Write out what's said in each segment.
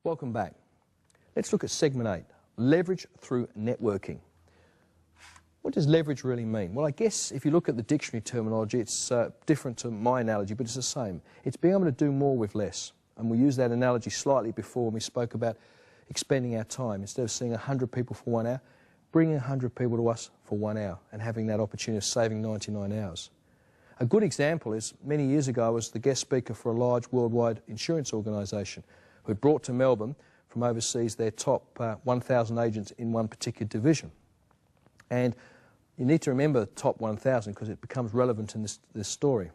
Welcome back. Let's look at segment 8, leverage through networking. What does leverage really mean? Well, I guess if you look at the dictionary terminology, it's different to my analogy, but it's the same. It's being able to do more with less. And we used that analogy slightly before when we spoke about expending our time. Instead of seeing 100 people for 1 hour, bringing 100 people to us for 1 hour and having that opportunity of saving 99 hours. A good example is, many years ago, I was the guest speaker for a large worldwide insurance organisation who had brought to Melbourne from overseas their top 1,000 agents in one particular division. And you need to remember the top 1,000 because it becomes relevant in this story.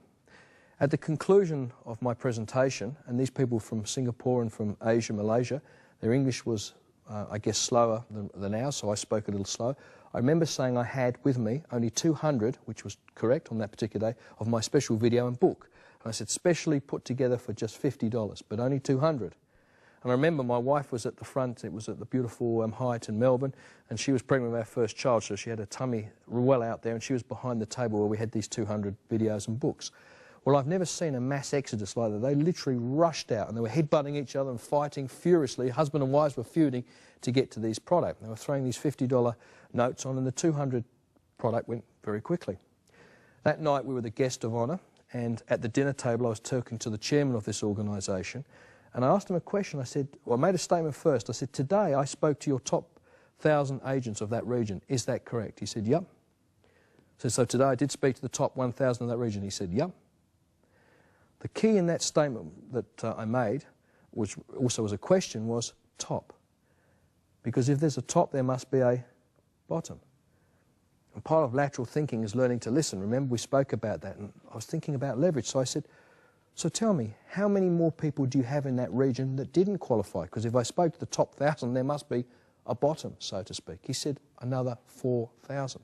At the conclusion of my presentation, and these people from Singapore and from Asia, Malaysia, their English was, I guess, slower than ours, so I spoke a little slow. I remember saying I had with me only 200, which was correct on that particular day, of my special video and book. And I said, specially put together for just $50, but only 200. And I remember my wife was at the front, it was at the beautiful Hyatt in Melbourne, and she was pregnant with our first child, so she had her tummy well out there, and she was behind the table where we had these 200 videos and books. Well, I've never seen a mass exodus like that. They literally rushed out, and they were headbutting each other and fighting furiously. Husband and wives were feuding to get to these products. They were throwing these $50 notes on, and the 200 product went very quickly. That night, we were the guest of honour, and at the dinner table, I was talking to the chairman of this organisation, and I asked him a question. I said, well, I made a statement first. I said, today I spoke to your top 1,000 agents of that region. Is that correct? He said, yep. I said, so today I did speak to the top 1,000 of that region. He said, yep. The key in that statement that I made, which also was a question, was top. Because if there's a top, there must be a bottom. And part of lateral thinking is learning to listen. Remember, we spoke about that, and I was thinking about leverage. So I said, so tell me, how many more people do you have in that region that didn't qualify? Because if I spoke to the top 1,000, there must be a bottom, so to speak. He said, another 4,000.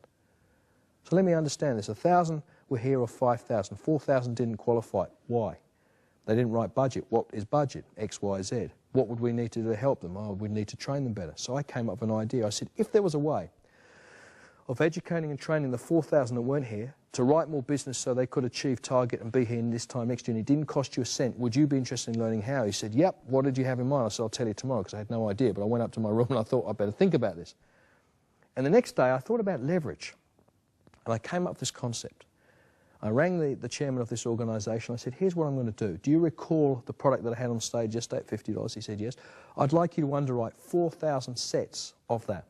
So let me understand this. 1,000 were here of 5,000. 4,000 didn't qualify. Why? They didn't write budget. What is budget? X, Y, Z. What would we need to do to help them? Oh, we'd need to train them better. So I came up with an idea. I said, if there was a way of educating and training the 4,000 that weren't here to write more business so they could achieve target and be here in this time next year, and it didn't cost you a cent, would you be interested in learning how? He said, yep. What did you have in mind? I said, I'll tell you tomorrow, because I had no idea. But I went up to my room and I thought, I'd better think about this. And the next day I thought about leverage. And I came up with this concept. I rang the chairman of this organisation. I said, here's what I'm going to do. Do you recall the product that I had on stage yesterday at $50? He said, yes. I'd like you to underwrite 4,000 sets of that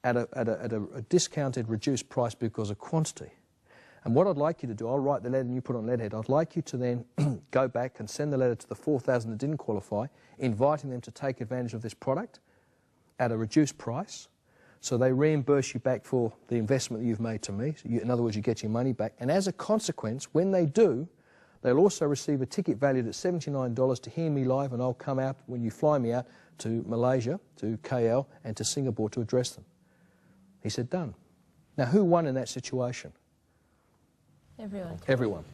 at a discounted, reduced price because of quantity. And what I'd like you to do, I'll write the letter and you put on letterhead. I'd like you to then go back and send the letter to the 4,000 that didn't qualify, inviting them to take advantage of this product at a reduced price. So they reimburse you back for the investment that you've made to me. So in other words, you get your money back. And as a consequence, when they do, they'll also receive a ticket valued at $79 to hear me live, and I'll come out when you fly me out to Malaysia, to KL, and to Singapore to address them. He said, done. Now, who won in that situation? Everyone. Everyone.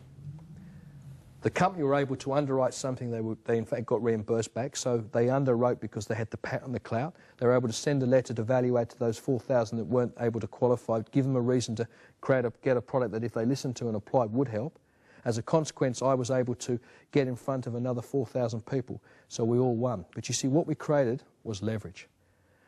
The company were able to underwrite something they in fact got reimbursed back, so they underwrote because they had the pat on the clout. They were able to send a letter to evaluate to those 4,000 that weren't able to qualify, give them a reason to get a product that if they listened to and applied would help. As a consequence, I was able to get in front of another 4,000 people, so we all won. But you see, what we created was leverage.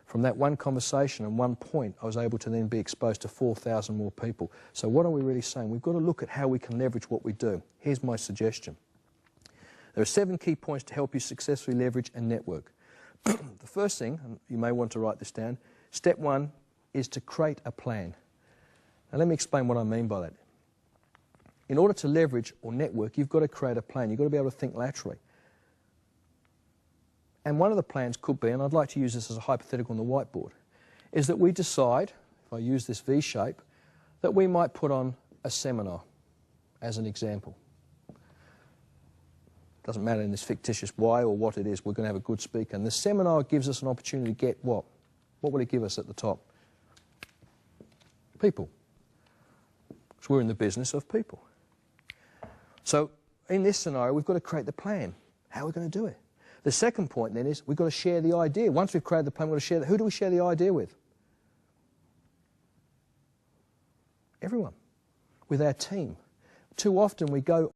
From that one conversation and one point, I was able to then be exposed to 4,000 more people. So what are we really saying? We've got to look at how we can leverage what we do. Here's my suggestion. There are 7 key points to help you successfully leverage and network. The first thing, and you may want to write this down, step 1 is to create a plan. Now let me explain what I mean by that. In order to leverage or network, you've got to create a plan. You've got to be able to think laterally. And one of the plans could be, and I'd like to use this as a hypothetical on the whiteboard, is that we decide, if I use this V shape, that we might put on a seminar as an example. Doesn't matter in this fictitious why or what it is, we're going to have a good speaker. And the seminar gives us an opportunity to get what? What will it give us at the top? People. Because we're in the business of people. So in this scenario, we've got to create the plan. How are we going to do it? The second point then is we've got to share the idea. Once we've created the plan, we've got to share that. Who do we share the idea with? Everyone. With our team. Too often we go